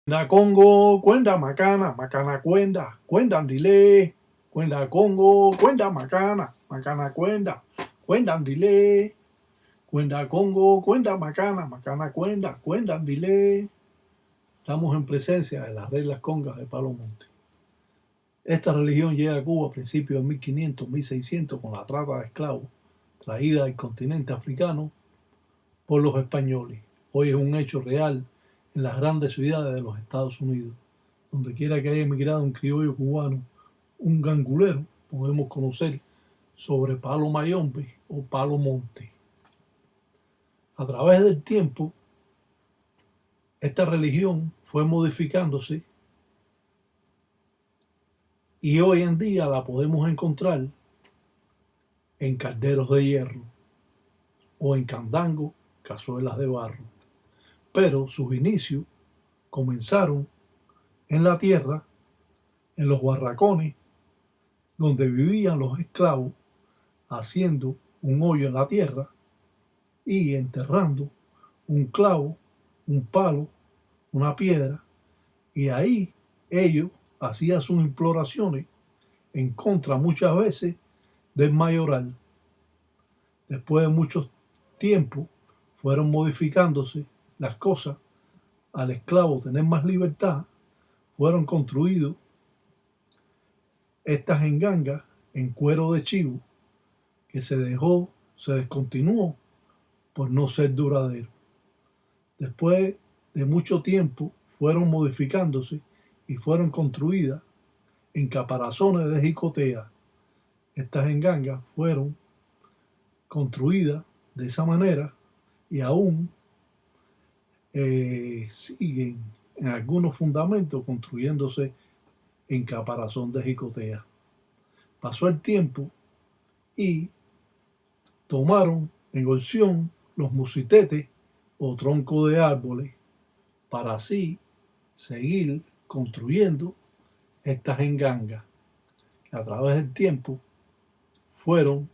Cuenda Congo, cuenda macana, macana cuenda, cuenda andile, cuenda Congo, cuenda macana, macana cuenda andile, cuenda Congo, cuenda macana, macana cuenda andile. Estamos en presencia de las reglas congas de Palo Monte. Esta religión llega a Cuba a principios de 1500, 1600 con la trata de esclavos traída del continente africano por los españoles. Hoy es un hecho real en las grandes ciudades de los Estados Unidos. Donde quiera que haya emigrado un criollo cubano, un gangulero, podemos conocer sobre Palo Mayombe o Palo Monte. A través del tiempo, esta religión fue modificándose y hoy en día la podemos encontrar en calderos de hierro o en candangos, cazuelas de barro. Pero sus inicios comenzaron en la tierra, en los barracones, donde vivían los esclavos, haciendo un hoyo en la tierra y enterrando un clavo, un palo, una piedra, y ahí ellos hacían sus imploraciones en contra muchas veces del mayoral. Después de mucho tiempo fueron modificándose las cosas. Al esclavo tener más libertad, fueron construidos estas engangas en cuero de chivo que se descontinuó por no ser duradero. Después de mucho tiempo fueron modificándose y fueron construidas en caparazones de jicotea. Estas engangas fueron construidas de esa manera y aún siguen en algunos fundamentos construyéndose en caparazón de jicotea. Pasó el tiempo y tomaron en opción los musitetes o troncos de árboles para así seguir construyendo estas engangas que a través del tiempo fueron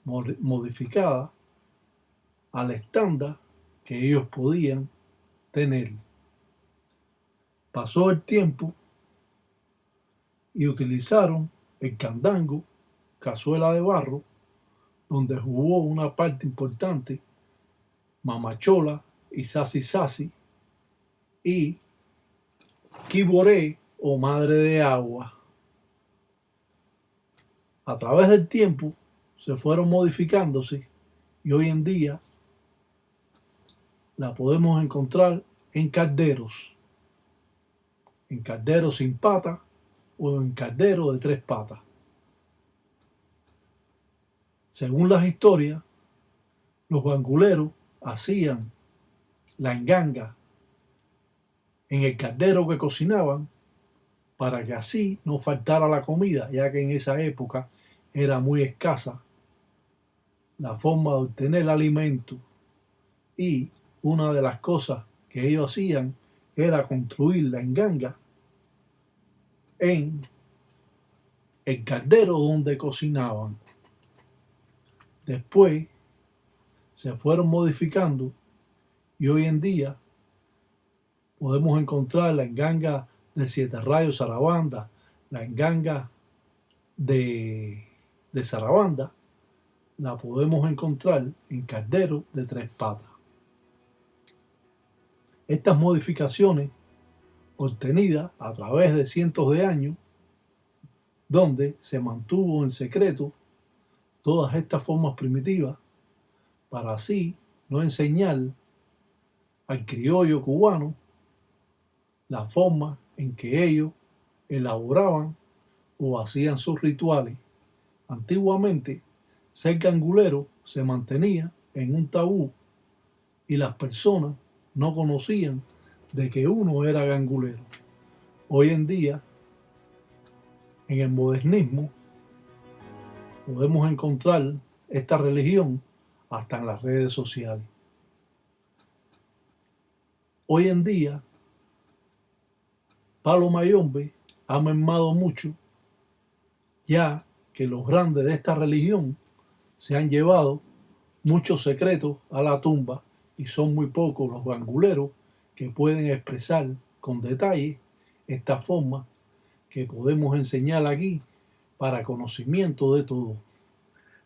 modificadas al estándar que ellos podían tener. Pasó el tiempo y utilizaron el candango, cazuela de barro, donde jugó una parte importante mamachola y sasi y quiboré o madre de agua. A través del tiempo se fueron modificándose y hoy en día la podemos encontrar en calderos sin patas o en calderos de 3 patas. Según las historias, los ganguleros hacían la enganga en el caldero que cocinaban para que así no faltara la comida, ya que en esa época era muy escasa la forma de obtener alimento, y una de las cosas que ellos hacían era construir la enganga en el caldero donde cocinaban. Después se fueron modificando y hoy en día podemos encontrar la enganga de 7 rayos Sarabanda, la enganga de Sarabanda, la podemos encontrar en calderos de 3 patas. Estas modificaciones obtenidas a través de cientos de años, donde se mantuvo en secreto todas estas formas primitivas, para así no enseñar al criollo cubano la forma en que ellos elaboraban o hacían sus rituales. Antiguamente, ser gangulero se mantenía en un tabú y las personas no conocían de que uno era gangulero. Hoy en día, en el modernismo, podemos encontrar esta religión hasta en las redes sociales. Hoy en día, Palo Mayombe ha mermado mucho, ya que los grandes de esta religión se han llevado muchos secretos a la tumba y son muy pocos los ganguleros que pueden expresar con detalle esta forma que podemos enseñar aquí para conocimiento de todo.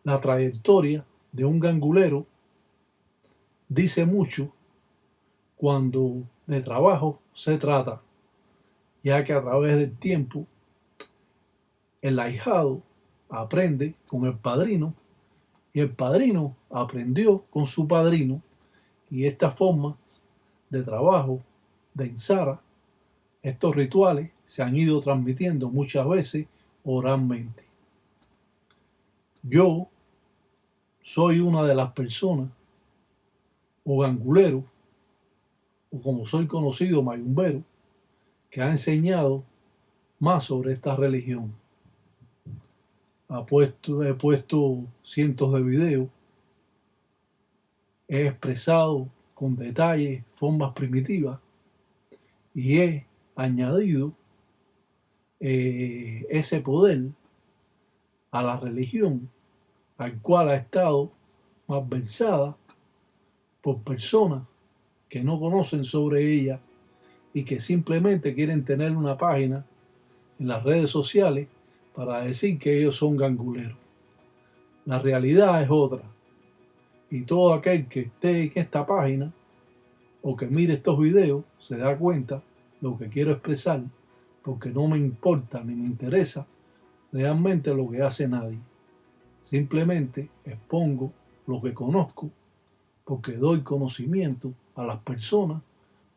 La trayectoria de un gangulero dice mucho cuando de trabajo se trata, ya que a través del tiempo el ahijado aprende con el padrino y el padrino aprendió con su padrino, y estas formas de trabajo de Insara, estos rituales se han ido transmitiendo muchas veces oralmente. Yo soy una de las personas o gangulero, o como soy conocido, mayumbero, que ha enseñado más sobre esta religión. He puesto cientos de videos, he expresado con detalle formas primitivas y he añadido ese poder a la religión, al cual ha estado malversada por personas que no conocen sobre ella y que simplemente quieren tener una página en las redes sociales para decir que ellos son ganguleros. La realidad es otra, y todo aquel que esté en esta página o que mire estos videos se da cuenta lo que quiero expresar, porque no me importa ni me interesa realmente lo que hace nadie. Simplemente expongo lo que conozco, porque doy conocimiento a las personas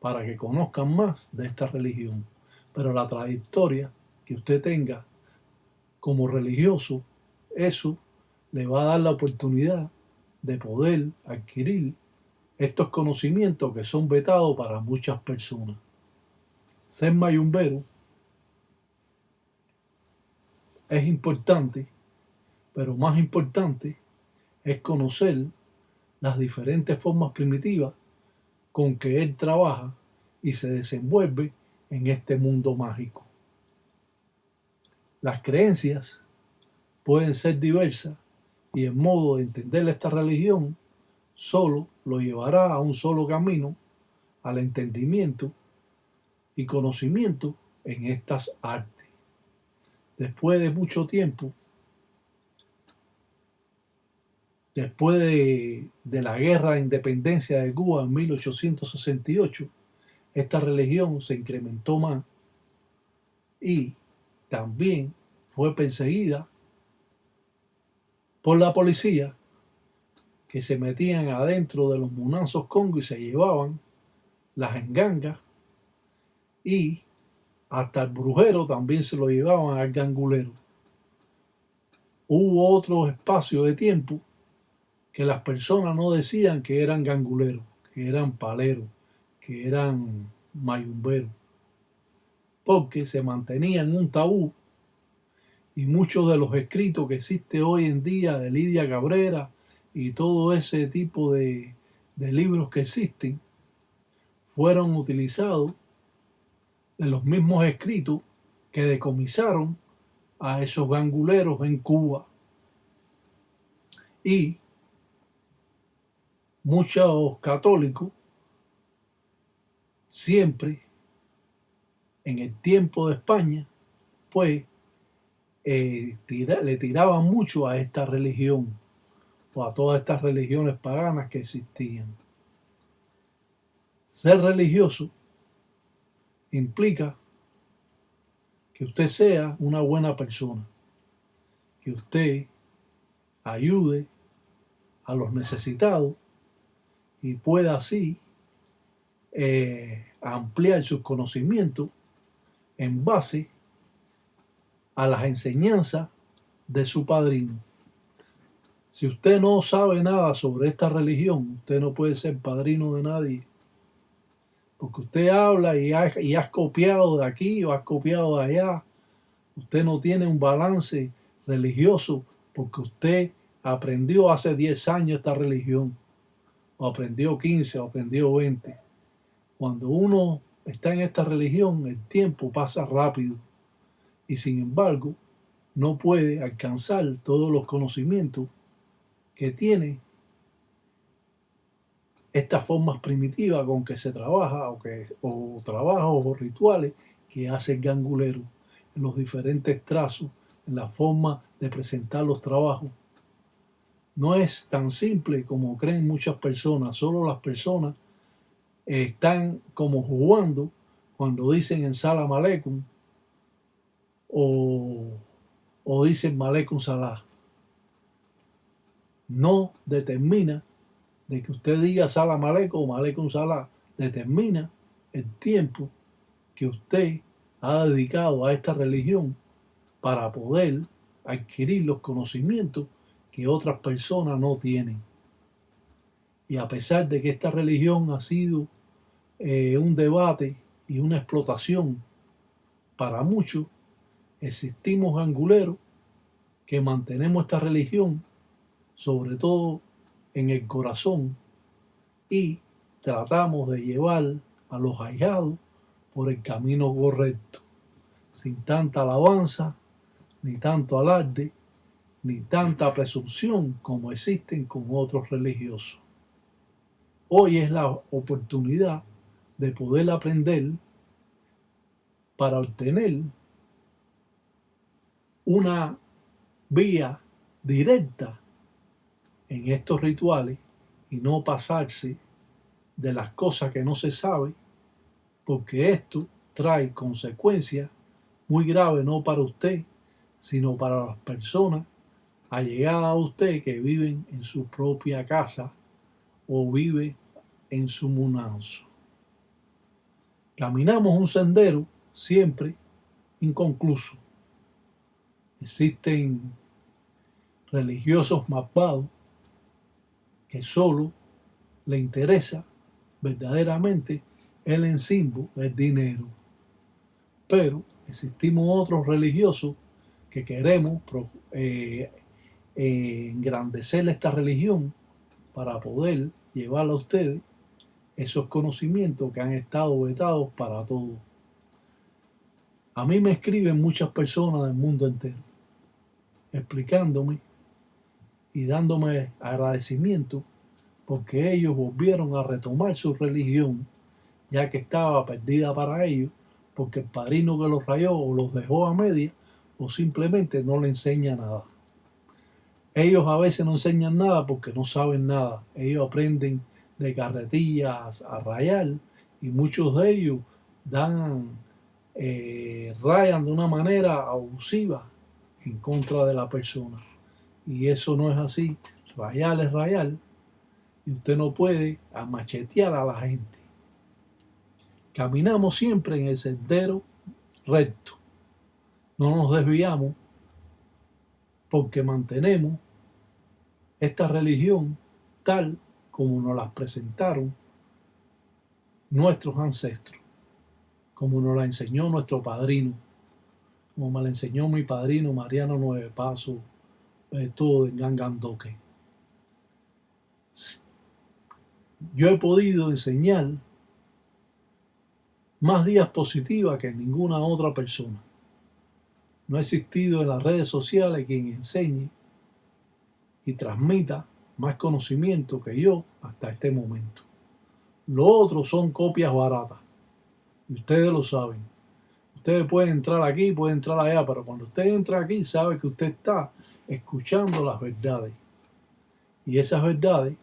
para que conozcan más de esta religión. Pero la trayectoria que usted tenga como religioso, eso le va a dar la oportunidad de poder adquirir estos conocimientos que son vetados para muchas personas. Ser mayumbero es importante, pero más importante es conocer las diferentes formas primitivas con que él trabaja y se desenvuelve en este mundo mágico. Las creencias pueden ser diversas y el modo de entender esta religión solo lo llevará a un solo camino, al entendimiento y conocimiento en estas artes. Después de mucho tiempo, después de la guerra de independencia de Cuba en 1868, esta religión se incrementó más y también fue perseguida por la policía, que se metían adentro de los munanzos Congo y se llevaban las engangas, y hasta el brujero también se lo llevaban al gangulero. Hubo otro espacio de tiempo que las personas no decían que eran ganguleros, que eran paleros, que eran mayumberos, porque se mantenían un tabú, y muchos de los escritos que existe hoy en día de Lidia Cabrera y todo ese tipo de libros que existen fueron utilizados de los mismos escritos que decomisaron a esos ganguleros en Cuba. Y muchos católicos siempre en el tiempo de España pues le tiraban mucho a esta religión o a todas estas religiones paganas que existían. Ser religioso implica que usted sea una buena persona, que usted ayude a los necesitados y pueda así ampliar sus conocimientos en base a las enseñanzas de su padrino. Si usted no sabe nada sobre esta religión, usted no puede ser padrino de nadie, porque usted habla y has copiado de aquí o has copiado de allá. Usted no tiene un balance religioso porque usted aprendió hace 10 años esta religión, o aprendió 15, o aprendió 20. Cuando uno está en esta religión, el tiempo pasa rápido y sin embargo no puede alcanzar todos los conocimientos que tiene estas formas primitivas con que se trabaja o trabajos o rituales que hace el gangulero en los diferentes trazos, en la forma de presentar los trabajos. No es tan simple como creen muchas personas, solo las personas están como jugando cuando dicen en Salam Aleikum o, o dicen Maleikum Salah. No determina de que usted diga Salam Aleikum o Maleikum Salah, determina el tiempo que usted ha dedicado a esta religión para poder adquirir los conocimientos que otras personas no tienen. Y a pesar de que esta religión ha sido un debate y una explotación para muchos, existimos anguleros que mantenemos esta religión, sobre todo en el corazón, y tratamos de llevar a los ahijados por el camino correcto, sin tanta alabanza, ni tanto alarde, ni tanta presunción como existen con otros religiosos. Hoy es la oportunidad de poder aprender para obtener una vía directa en estos rituales y no pasarse de las cosas que no se sabe, porque esto trae consecuencias muy graves no para usted, sino para las personas allegadas a usted que viven en su propia casa o vive en su munanzo. Caminamos un sendero siempre inconcluso. Existen religiosos malvados que solo le interesa verdaderamente el ensimbo, el dinero. Pero existimos otros religiosos que queremos engrandecer esta religión para poder llevarla a ustedes esos conocimientos que han estado vetados para todos. A mí me escriben muchas personas del mundo entero explicándome y dándome agradecimiento porque ellos volvieron a retomar su religión, ya que estaba perdida para ellos, porque el padrino que los rayó o los dejó a media o simplemente no le enseña nada. Ellos a veces no enseñan nada porque no saben nada. Ellos aprenden de carretillas a rayar y muchos de ellos rayan de una manera abusiva en contra de la persona. Y eso no es así. Rayar es rayar y usted no puede machetear a la gente. Caminamos siempre en el sendero recto. No nos desviamos porque mantenemos esta religión tal como nos la presentaron nuestros ancestros, como nos la enseñó nuestro padrino, como me la enseñó mi padrino Mariano Nueve Pasos, todo en Gangandoque. Yo he podido enseñar más días positivas que ninguna otra persona. No ha existido en las redes sociales quien enseñe y transmita más conocimiento que yo hasta este momento. Lo otro son copias baratas. Y ustedes lo saben. Ustedes pueden entrar aquí, pueden entrar allá, pero cuando usted entra aquí sabe que usted está escuchando las verdades. Y esas verdades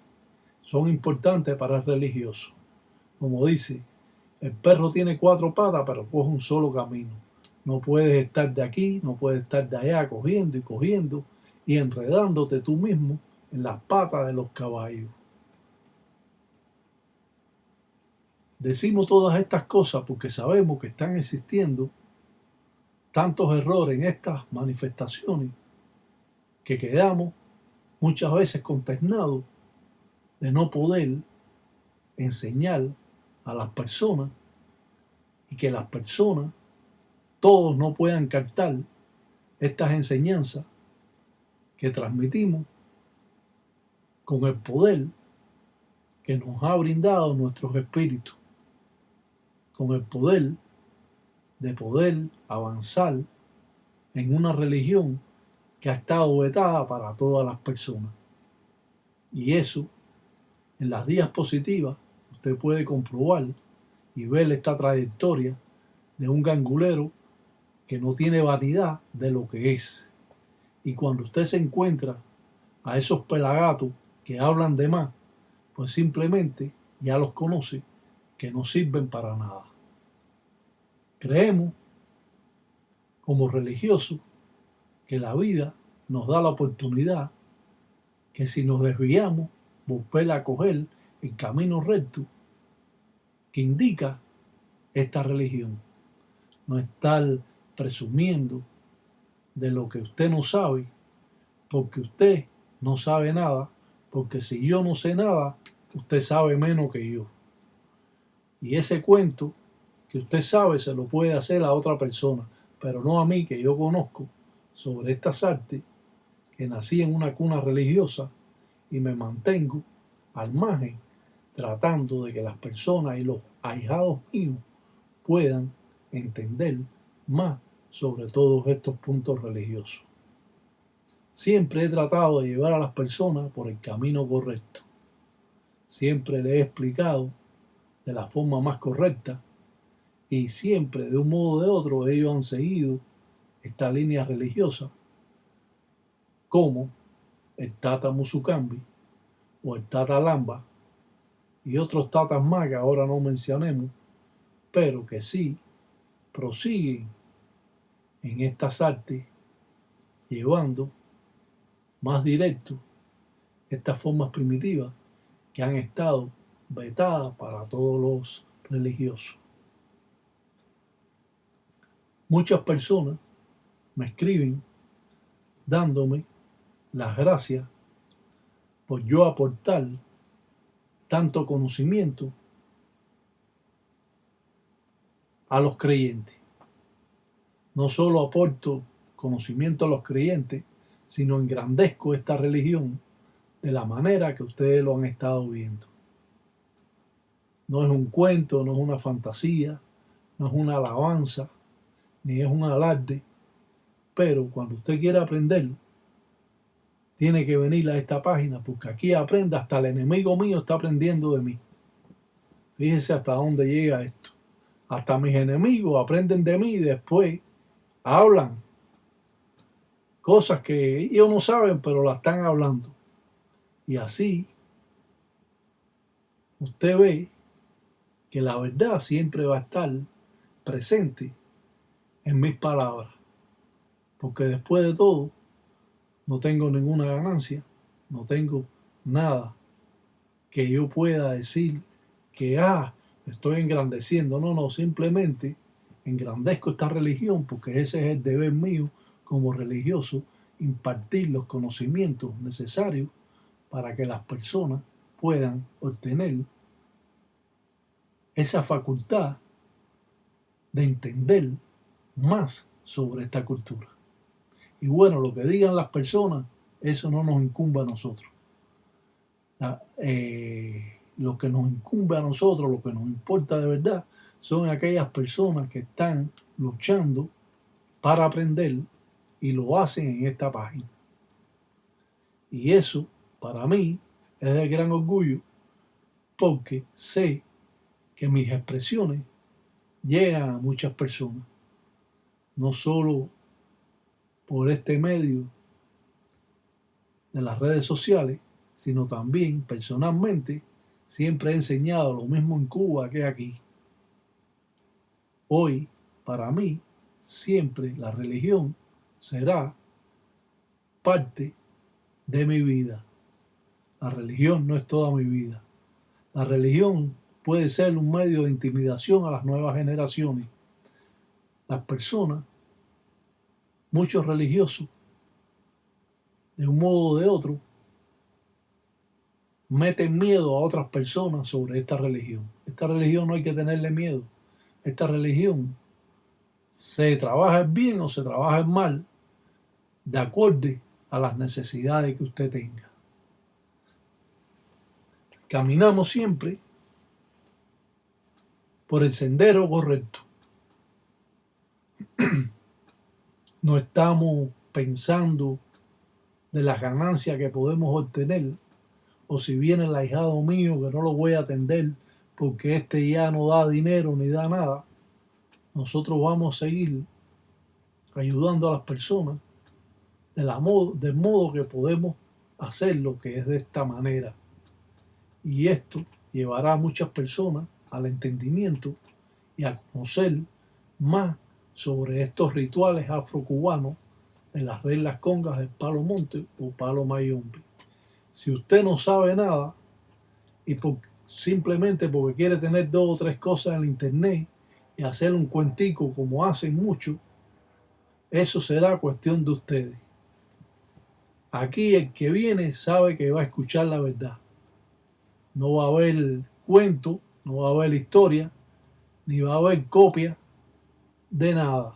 son importantes para el religioso. Como dice, el perro tiene 4 patas, pero coge un solo camino. No puedes estar de aquí, no puedes estar de allá cogiendo y cogiendo y enredándote tú mismo en las patas de los caballos. Decimos todas estas cosas porque sabemos que están existiendo tantos errores en estas manifestaciones que quedamos muchas veces consternados de no poder enseñar a las personas y que las personas, todos no puedan captar estas enseñanzas que transmitimos con el poder que nos ha brindado nuestros espíritus, con el poder de poder avanzar en una religión que ha estado vetada para todas las personas. Y eso En las diapositivas usted puede comprobar y ver esta trayectoria de un gangulero que no tiene vanidad de lo que es. Y cuando usted se encuentra a esos pelagatos que hablan de más, pues simplemente ya los conoce, que no sirven para nada. Creemos, como religiosos, que la vida nos da la oportunidad que si nos desviamos, volver a coger el camino recto que indica esta religión. No estar presumiendo de lo que usted no sabe, porque usted no sabe nada, porque si yo no sé nada, usted sabe menos que yo. Y ese cuento que usted sabe se lo puede hacer a otra persona, pero no a mí, que yo conozco sobre estas artes, que nací en una cuna religiosa y me mantengo al margen tratando de que las personas y los ahijados míos puedan entender más sobre todos estos puntos religiosos. Siempre he tratado de llevar a las personas por el camino correcto. Siempre le he explicado de la forma más correcta y siempre de un modo o de otro ellos han seguido esta línea religiosa, como el Tata Musukambi o el Tata Lamba y otros tatas más que ahora no mencionemos, pero que sí prosiguen en estas artes llevando más directo estas formas primitivas que han estado vetadas para todos los religiosos. Muchas personas me escriben dándome las gracias por yo aportar tanto conocimiento a los creyentes. No solo aporto conocimiento a los creyentes, sino engrandezco esta religión de la manera que ustedes lo han estado viendo. No es un cuento, no es una fantasía, no es una alabanza, ni es un alarde, pero cuando usted quiere aprender, tiene que venir a esta página, porque aquí aprende, hasta el enemigo mío está aprendiendo de mí. Fíjese hasta dónde llega esto. Hasta mis enemigos aprenden de mí y después hablan cosas que ellos no saben, pero la están hablando. Y así usted ve que la verdad siempre va a estar presente en mis palabras. Porque después de todo, no tengo ninguna ganancia, no tengo nada que yo pueda decir que, estoy engrandeciendo. No, simplemente engrandezco esta religión porque ese es el deber mío como religioso, impartir los conocimientos necesarios para que las personas puedan obtener esa facultad de entender más sobre esta cultura. Y bueno, lo que digan las personas, eso no nos incumbe a nosotros. Lo que nos incumbe a nosotros, lo que nos importa de verdad, son aquellas personas que están luchando para aprender y lo hacen en esta página. Y eso, para mí, es de gran orgullo, porque sé que mis expresiones llegan a muchas personas, no solo por este medio de las redes sociales, sino también personalmente. Siempre he enseñado lo mismo en Cuba que aquí. Hoy, para mí, siempre la religión será parte de mi vida. La religión no es toda mi vida. La religión puede ser un medio de intimidación a las nuevas generaciones. Las personas, muchos religiosos, de un modo o de otro, meten miedo a otras personas sobre esta religión. Esta religión no hay que tenerle miedo. Esta religión se trabaja bien o se trabaja mal de acuerdo a las necesidades que usted tenga. Caminamos siempre por el sendero correcto. No estamos pensando de las ganancias que podemos obtener o si viene el ahijado mío que no lo voy a atender porque este ya no da dinero ni da nada, nosotros vamos a seguir ayudando a las personas del modo que podemos hacerlo, que es de esta manera. Y esto llevará a muchas personas al entendimiento y a conocer más sobre estos rituales afrocubanos de las reglas congas del palo monte o palo mayombe. Si usted no sabe nada y simplemente porque quiere tener 2 o 3 cosas en el internet y hacer un cuentico como hacen muchos, eso será cuestión de ustedes. Aquí el que viene sabe que va a escuchar la verdad. No va a haber cuento, no va a haber historia, ni va a haber copia de nada.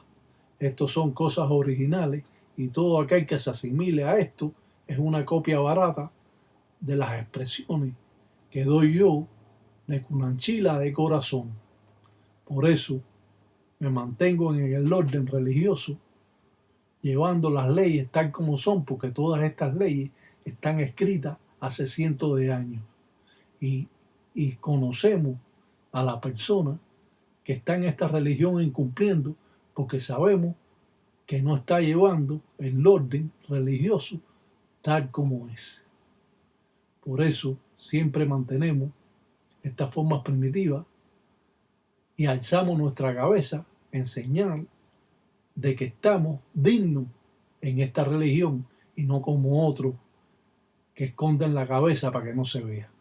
Estos son cosas originales y todo aquel que se asimile a esto es una copia barata de las expresiones que doy yo de Cunanchila de corazón. Por eso me mantengo en el orden religioso, llevando las leyes tal como son, porque todas estas leyes están escritas hace cientos de años. Y conocemos a la persona que está en esta religión incumpliendo, porque sabemos que no está llevando el orden religioso tal como es. Por eso siempre mantenemos estas formas primitivas y alzamos nuestra cabeza en señal de que estamos dignos en esta religión y no como otros que esconden la cabeza para que no se vea.